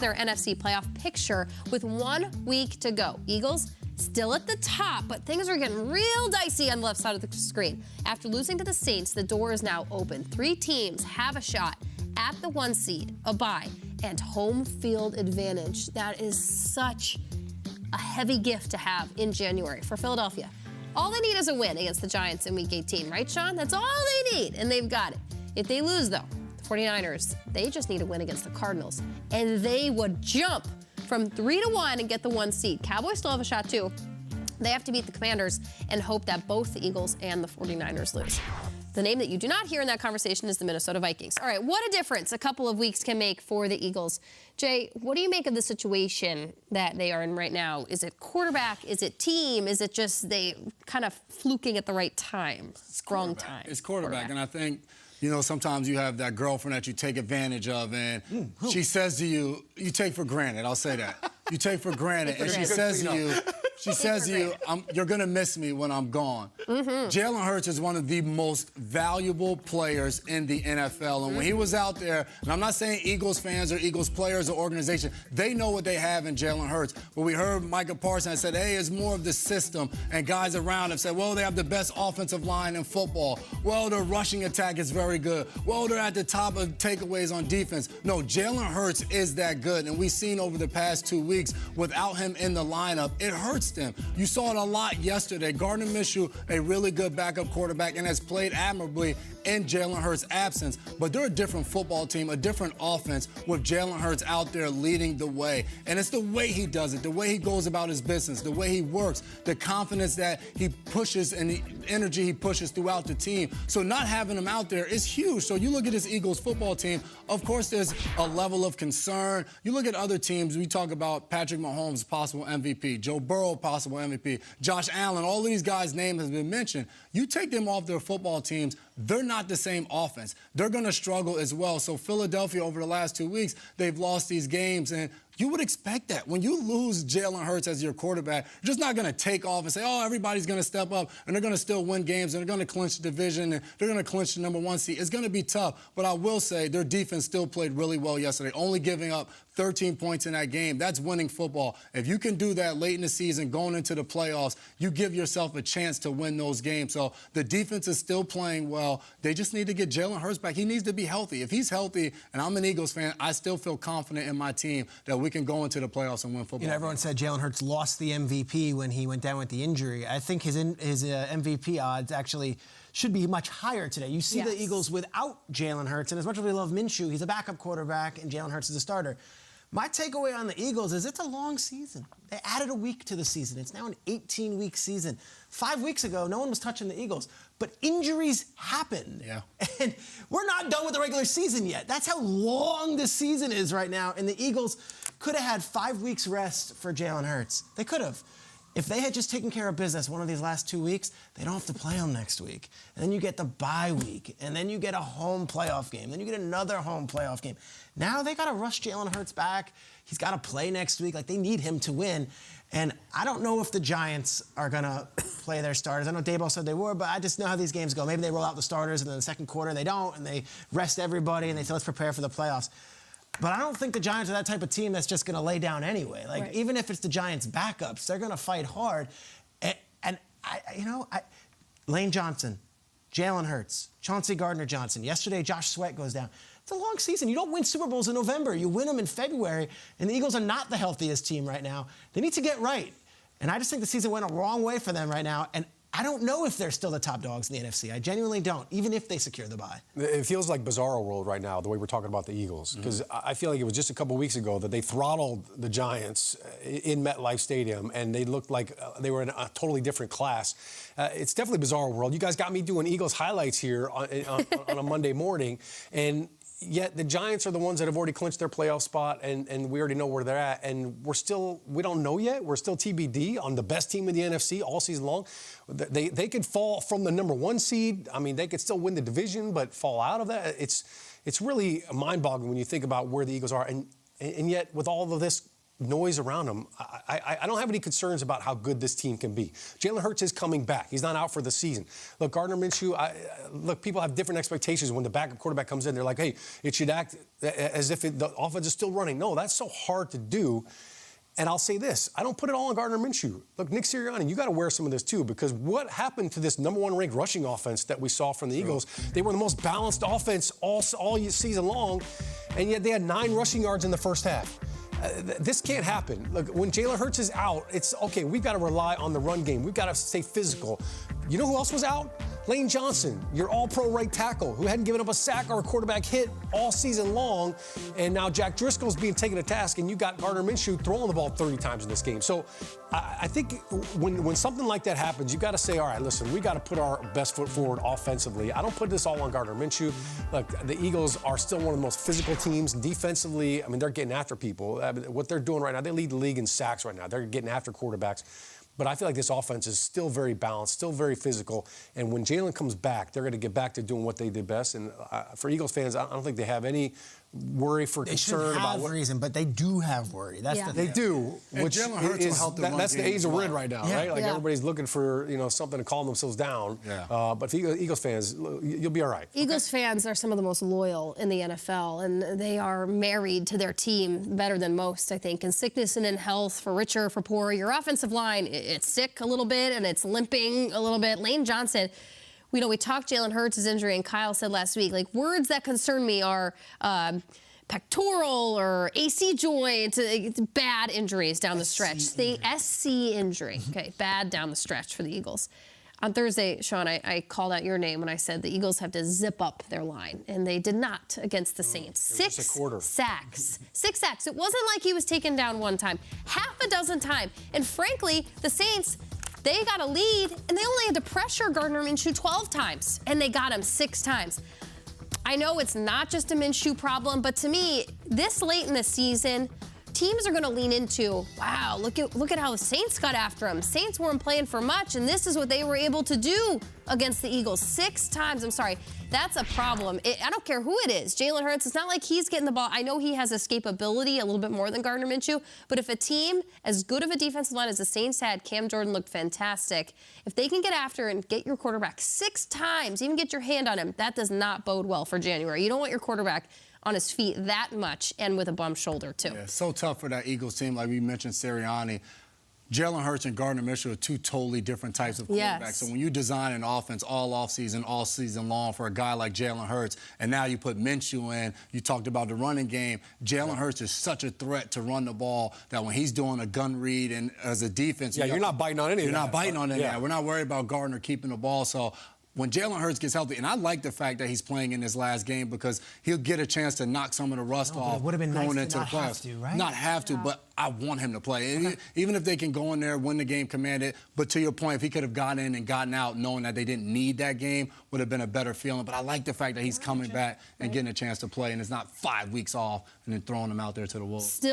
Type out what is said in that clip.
their NFC playoff picture with 1 week to go. Eagles still at the top, but things are getting real dicey on the left side of the screen. After losing to the Saints, the door is now open. 3 teams have a shot at the 1 seed, a bye, and home field advantage. That is such a heavy gift to have in January for Philadelphia. All they need is a win against the Giants in Week 18, right, Sean? That's all they need, and they've got it. If they lose, though, the 49ers, they just need a win against the Cardinals, and they would jump from 3-1 and get the 1 seed. Cowboys still have a shot, too. They have to beat the Commanders and hope that both the Eagles and the 49ers lose. The name that you do not hear in that conversation is the Minnesota Vikings. All right, what a difference a couple of weeks can make for the Eagles. Jay, what do you make of the situation that they are in right now? Is it quarterback? Is it team? Is it just they kind of fluking at the right time? Wrong time. It's quarterback. And I think, you know, sometimes you have that girlfriend that you take advantage of, and she says to you, you take for granted. I'll say that. You take for granted. And she says to you, you're going to miss me when I'm gone. Jalen Hurts is one of the most valuable players in the NFL. And when he was out there, and I'm not saying Eagles fans or Eagles players or organization, they know what they have in Jalen Hurts. But we heard Micah Parsons said, hey, it's more of the system. And guys around him said, well, they have the best offensive line in football. Well, their rushing attack is very good. Well, they're at the top of takeaways on defense. No, Jalen Hurts is that good. And we've seen over the past 2 weeks, without him in the lineup, it hurts them. You saw it a lot yesterday. Gardner Minshew, a really good backup quarterback, and has played admirably in Jalen Hurts' absence. But they're a different football team, a different offense with Jalen Hurts out there leading the way. And it's the way he does it, the way he goes about his business, the way he works, the confidence that he pushes and the energy he pushes throughout the team. So not having him out there is huge. So you look at this Eagles football team, of course there's a level of concern. You look at other teams, we talk about Patrick Mahomes, possible MVP, Joe Burrow, possible MVP, Josh Allen, all of these guys' names have been mentioned. You take them off their football teams, they're not the same offense. They're going to struggle as well. So Philadelphia, over the last 2 weeks, they've lost these games, and you would expect that. When you lose Jalen Hurts as your quarterback, you're just not going to take off and say, oh, everybody's going to step up, and they're going to still win games, and they're going to clinch the division, and they're going to clinch the number 1 seed. It's going to be tough, but I will say their defense still played really well yesterday, only giving up 13 points in that game. That's winning football. If you can do that late in the season, going into the playoffs, you give yourself a chance to win those games. So the defense is still playing well. They just need to get Jalen Hurts back. He needs to be healthy. If he's healthy, and I'm an Eagles fan, I still feel confident in my team that we can go into the playoffs and win football. You know, everyone said Jalen Hurts lost the MVP when he went down with the injury. I think his MVP odds actually should be much higher today. You see the Eagles without Jalen Hurts, and as much as we love Minshew, he's a backup quarterback, and Jalen Hurts is a starter. My takeaway on the Eagles is it's a long season. They added a week to the season. It's now an 18-week season. 5 weeks ago, no one was touching the Eagles, but injuries happened. Yeah. And we're not done with the regular season yet. That's how long this season is right now, and the Eagles could have had 5 weeks rest for Jalen Hurts. They could have. If they had just taken care of business one of these last 2 weeks, they don't have to play them next week. And then you get the bye week, and then you get a home playoff game, then you get another home playoff game. Now they got to rush Jalen Hurts back. He's got to play next week. Like, they need him to win. And I don't know if the Giants are going to play their starters. I know Daboll said they were, but I just know how these games go. Maybe they roll out the starters, and then the second quarter they don't, and they rest everybody, and they say, let's prepare for the playoffs. But I don't think the Giants are that type of team that's just going to lay down anyway. Like, even if it's the Giants' backups, they're going to fight hard. And Lane Johnson, Jalen Hurts, Chauncey Gardner-Johnson. Yesterday, Josh Sweat goes down. It's a long season. You don't win Super Bowls in November. You win them in February, and the Eagles are not the healthiest team right now. They need to get right. And I just think the season went a wrong way for them right now, and I don't know if they're still the top dogs in the NFC. I genuinely don't, even if they secure the bye. It feels like bizarro world right now, the way we're talking about the Eagles, because I feel like it was just a couple weeks ago that they throttled the Giants in MetLife Stadium, and they looked like they were in a totally different class. It's definitely bizarro world. You guys got me doing Eagles highlights here on a Monday morning, and yet the Giants are the ones that have already clinched their playoff spot, and we already know where they're at. And we don't know yet. We're still TBD on the best team in the NFC all season long. They could fall from the number 1 seed. I mean, they could still win the division, but fall out of that. It's really mind-boggling when you think about where the Eagles are. And yet, with all of this noise around him, I don't have any concerns about how good this team can be. Jalen Hurts is coming back. He's not out for the season. Look, Gardner Minshew, look, people have different expectations when the backup quarterback comes in. They're like, hey, it should act as if the offense is still running. No, that's so hard to do. And I'll say this, I don't put it all on Gardner Minshew. Look, Nick Sirianni, you got to wear some of this too, because what happened to this #1 ranked rushing offense that we saw from the Eagles? They were the most balanced offense all season long, and yet they had 9 rushing yards in the first half. This can't happen. Look, when Jalen Hurts is out, it's okay, we've got to rely on the run game. We've got to stay physical. You know who else was out? Lane Johnson, your all-pro right tackle, who hadn't given up a sack or a quarterback hit all season long, and now Jack Driscoll's being taken to task, and you got Gardner Minshew throwing the ball 30 times in this game. So I think when something like that happens, you've got to say, all right, listen, we got to put our best foot forward offensively. I don't put this all on Gardner Minshew. Look, the Eagles are still one of the most physical teams. Defensively, I mean, they're getting after people. I mean, what they're doing right now, they lead the league in sacks right now. They're getting after quarterbacks. But I feel like this offense is still very balanced, still very physical. And when Jalen comes back, they're going to get back to doing what they did best. And for Eagles fans, I don't think they have any worry for concern about what reason, but they do have worry. That's the thing. they do. And Which Jalen Hurts will help the run that's the game age as of well. red right now, Yeah. right? Like Yeah. everybody's looking for something to calm themselves down. Yeah. But for Eagles fans, you'll be all right. Eagles fans are some of the most loyal in the NFL, and they are married to their team better than most, I think. In sickness and in health, for richer, for poorer. Your offensive line, it's sick a little bit, and it's limping a little bit. Lane Johnson, we talked Jalen Hurts' injury, and Kyle said last week, like, words that concern me are pectoral or AC joint, bad injuries down the stretch. The SC injury, okay, bad down the stretch for the Eagles. On Thursday, Sean, I called out your name when I said the Eagles have to zip up their line, and they did not against the Saints. just a quarter. 6 sacks. 6 sacks. It wasn't like he was taken down one time, half a dozen times. And frankly, the Saints, they got a lead, and they only had to pressure Gardner Minshew 12 times, and they got him 6 times. I know it's not just a Minshew problem, but to me, this late in the season, teams are going to lean into, wow, look at how the Saints got after him. Saints weren't playing for much, and this is what they were able to do against the Eagles 6 times. I'm sorry, that's a problem. I don't care who it is. Jalen Hurts, it's not like he's getting the ball. I know he has escapability a little bit more than Gardner Minshew, but if a team as good of a defensive line as the Saints had, Cam Jordan looked fantastic. If they can get after and get your quarterback 6 times, even get your hand on him, that does not bode well for January. You don't want your quarterback on his feet that much and with a bum shoulder, too. Yeah, so tough for that Eagles team. Like we mentioned, Sirianni. Jalen Hurts and Gardner Minshew are 2 totally different types of quarterbacks. Yes. So when you design an offense all offseason, all season long for a guy like Jalen Hurts, and now you put Minshew in, you talked about the running game. Jalen Hurts is such a threat to run the ball that when he's doing a gun read and as a defense, Yeah, you're not biting on any of You're that. not biting on any of Yeah. that. We're not worried about Gardner keeping the ball. So when Jalen Hurts gets healthy, and I like the fact that he's playing in this last game because he'll get a chance to knock some of the rust but it off would've been going nice to into not the playoffs. have to, right? Not have to, but I want him to play. And even if they can go in there, win the game, command it. But to your point, if he could have gotten in and gotten out knowing that they didn't need that game, would have been a better feeling. But I like the fact that he's coming back and getting a chance to play, and it's not 5 weeks off and then throwing him out there to the wolves. Still